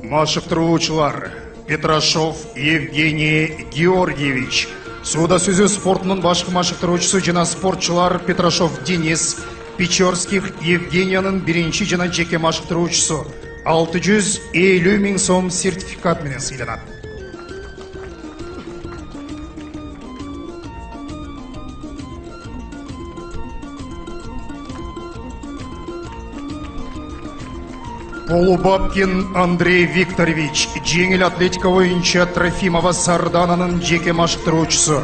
Машықтыруучылар Петрашов Евгений Георгиевич, суда сүзі спортының башқы машықтыруучысы жана спортчылар Петрашов Денис, Печорских Евгенияның бірінші жана жеке машықтыруучысы 650 000 сом сертификат менен сыйланат. Полубабкин Андрей Викторович, жеңіл атлетика боюнча Трофимова Сардананың жеке машықтыруучысы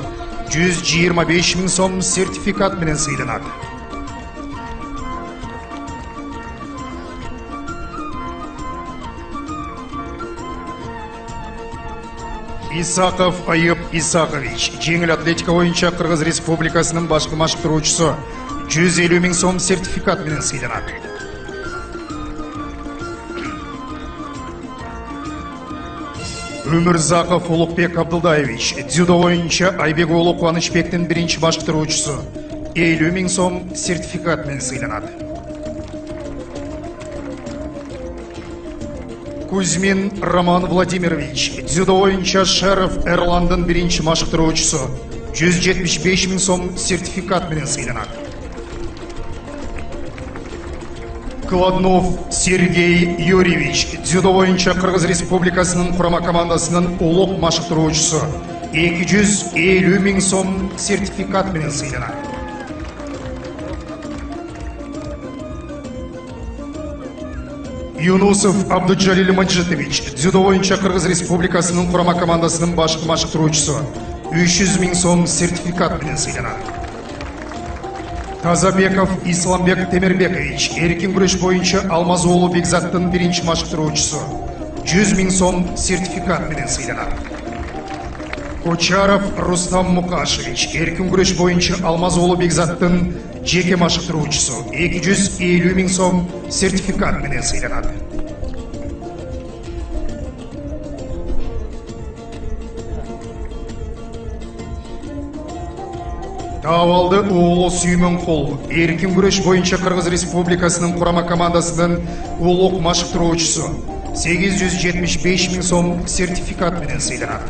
125 000 сом сертификат менен сыйланат. Исаков Айып Исакович, жеңіл атлетика боюнча Кыргыз Республикасының башкы машықтыруучысы 150 000 сом сертификат менен сыйланат. Өмірзақов Улукбек Абдылдаевич, дзюдо боюнча Айбек Улу Кубанычбектин биринчи башкаруучусу 50 000 сом сертификат менен сыйланат. Кузьмин Роман Владимирович, дзюдо боюнча Шеров Эрландын биринчи башкаруучусу 175 000 сом сертификат менен сыйланат. Кладнов Сергей Юрьевич, дзюдо боюнча Кыргыз Республикасынын курама командасынын улук машыктыруучусу 250 000 сом сертификат менен сыйланат. Юнусов Абдуджалил Маджитович, дзюдо боюнча Кыргыз Республикасынын курама командасынын башкы машыктыруучусу 300 000 сом сертификат менен сыйланат. Тазабеков Исламбек Темирбекович, эркин күрөш боюнча Алмаз уулу Бекзаттын биринчи машыктыруучусу 100 000 сом сертификат менен сыйланат. Кочаров Рустам Мукашевич, эркин күрөш боюнча Алмаз уулу Бекзаттын жеке машыктыруучусу 250 000 сом сертификат менен сыйланат. Тавалды Уулу Сүймөнкул, эркин күрөш боюнча Кыргыз Республикасынын курама командасынын улук машыктыруучусу 875 000 сом сертификат менен сыйланат.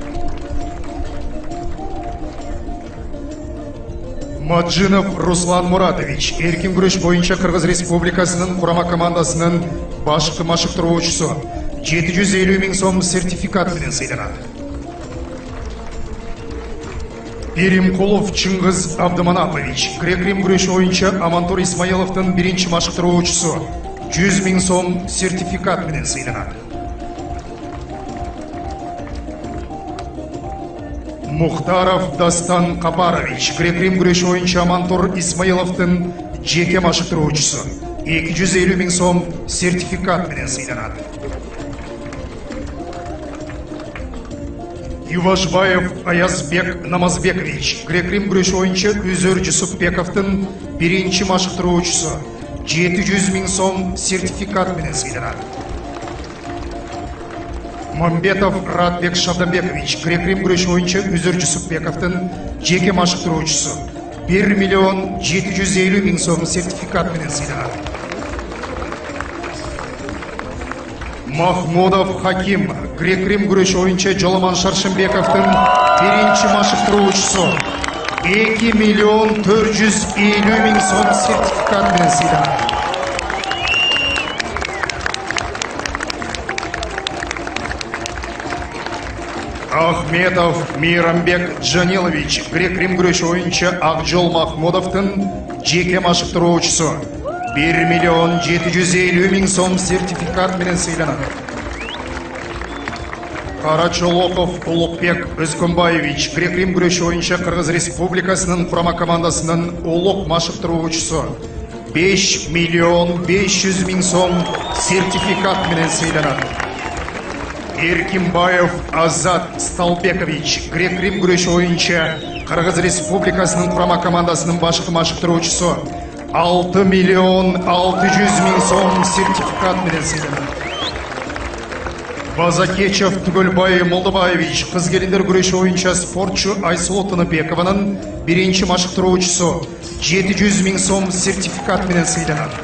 Маджинов Руслан Муратович, эркин күрөш боюнча Кыргыз Республикасынын курама командасынын башкы машыктыруучусу 750 000 сом сертификат менен сыйланат. Перимкулов Чыңгыз Абдыманапович, грек-рим күрөшү боюнча Амантур Исмаиловдун биринчи машыктыруучусу 100 000 сом сертификат менен сыйланат. Мухтаров Дастан Капарович, грек-рим күрөшү боюнча Амантур Исмаиловдун жеке машыктыруучусу 250 000 сом сертификат менен сыйланат. Ювашбаев Аязбек Намазбекович, грек-рим күрөшү боюнча Үзөр Жусупбековдун биринчи машыктыруучусу 700 000 сом сертификат менен сыйланат. Мамбетов Радбек Шабдамбекович, грек-рим күрөшү боюнча Үзөр Жусупбековдун жеке машыктыруучусу 1 750 000 сом сертификат менен сыйланат. Махмудов Хаким, грек-рим күрөшү боюнча Жоломан Шаршымбековдун биринчи машыктыруучусу 2 450 000 сом сертификат менен сыйланат. Ахметов Мейрамбек Джанилович, грек-рим күрөшү боюнча Акжол Махмудовдун жеке машыктыруучусу 1 750 000 сом сертификат менен сыйланат. Карачолоков Улукбек Өзкөнбаевич, грек-рим күрөшү боюнча Кыргыз Республикасынын курама командасынын улук машыктыруучусу 5 500 000 сом сертификат менен сыйланат. Эркинбаев Азат Сталбекович, грек-рим күрөшү боюнча Кыргыз Республикасынын курама командасынын башкы машыктыруучусу 6 600 000 сом сертификат менен сыйланат. Базакечев Түгөлбай Молдобаевич, кыз келиндер күрөшү боюнча спортчу Айсулу Тыныбекованын биринчи машыктыруучусу 700 000 сом сертификат менен сыйланат.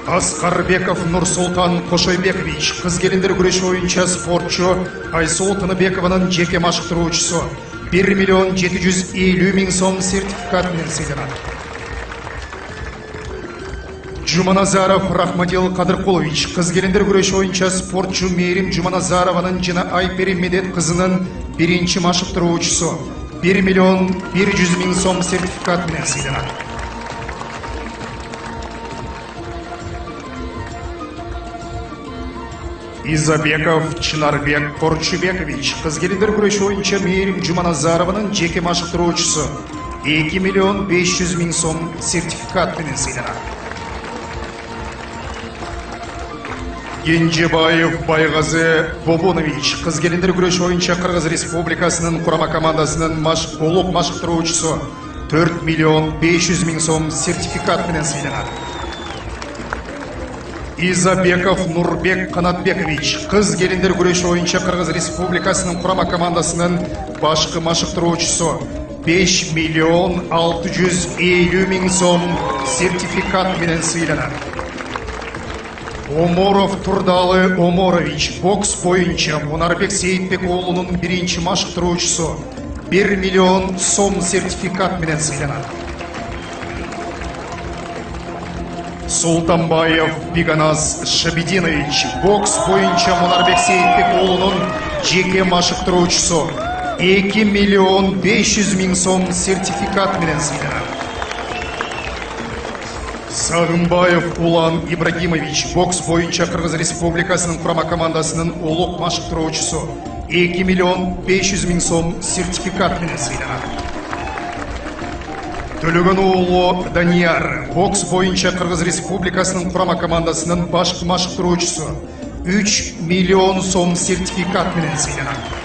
Аскарбеков Нурсултан Кошойбекович, кыз-келиндер күреш боюнча спортчу, Айсул Тыныбекованын жеке машыктыруучусу 1 миллион 750 миң сом сертификат менен сыйланат. Жуманазаров Рахмадил Кадыркулович, кыз-келиндер күреш боюнча спортчу Мээрим Жуманазарованын жана Айпери Медет кызынын биринчи машыктыруучусу 1 миллион 100 миң сом сертификат менен сыйланат. Изабеков Чынарбек Корчубекович, кыз-келиндер күреш боюнча Мээрим Жуманазарованын жеке машыктыруучусу 2 миллион 500 миң сом сертификат менен сыйланат. Кенжебаев Байгазы Бобонович, кыз-келиндер күреш боюнча Кыргыз Республикасынын курама командасынын улук машыктыруучусу 4 миллион 500 миң сом сертификат менен сыйланат. Изабеков Нурбек Канатбекович, кыз-келиндер күреш боюнча Кыргыз Республикасынын курама командасынын башкы машыктыруучусу 5 миллион 650 миң сом сертификат менен сыйланат. Оморов Турдалы Оморович, бокс боюнча Мунарбек Сейитбек уулунун биринчи машыктыруучусу 1 миллион сом сертификат менен сыйланат. Султанбаев Биганаз Шабидинович, бокс боюнча Мунарбек Сейитбек уулунун жеке машыктыруучусу 2 миллион 500 миң сом сертификат менен сыйланат. Сагынбаев Улан Ибрагимович, бокс боюнча Кыргыз Республикасынын курама командасынын улук машыктыруучусу 2 миллион 500 миң сом сертификат менен сыйланат. Төлөгөн уулу Данияр, бокс боюнча Кыргыз Республикасынын курама командасынын башкы машыктыруучусу 3 миллион сом сертификат менен сыйланат.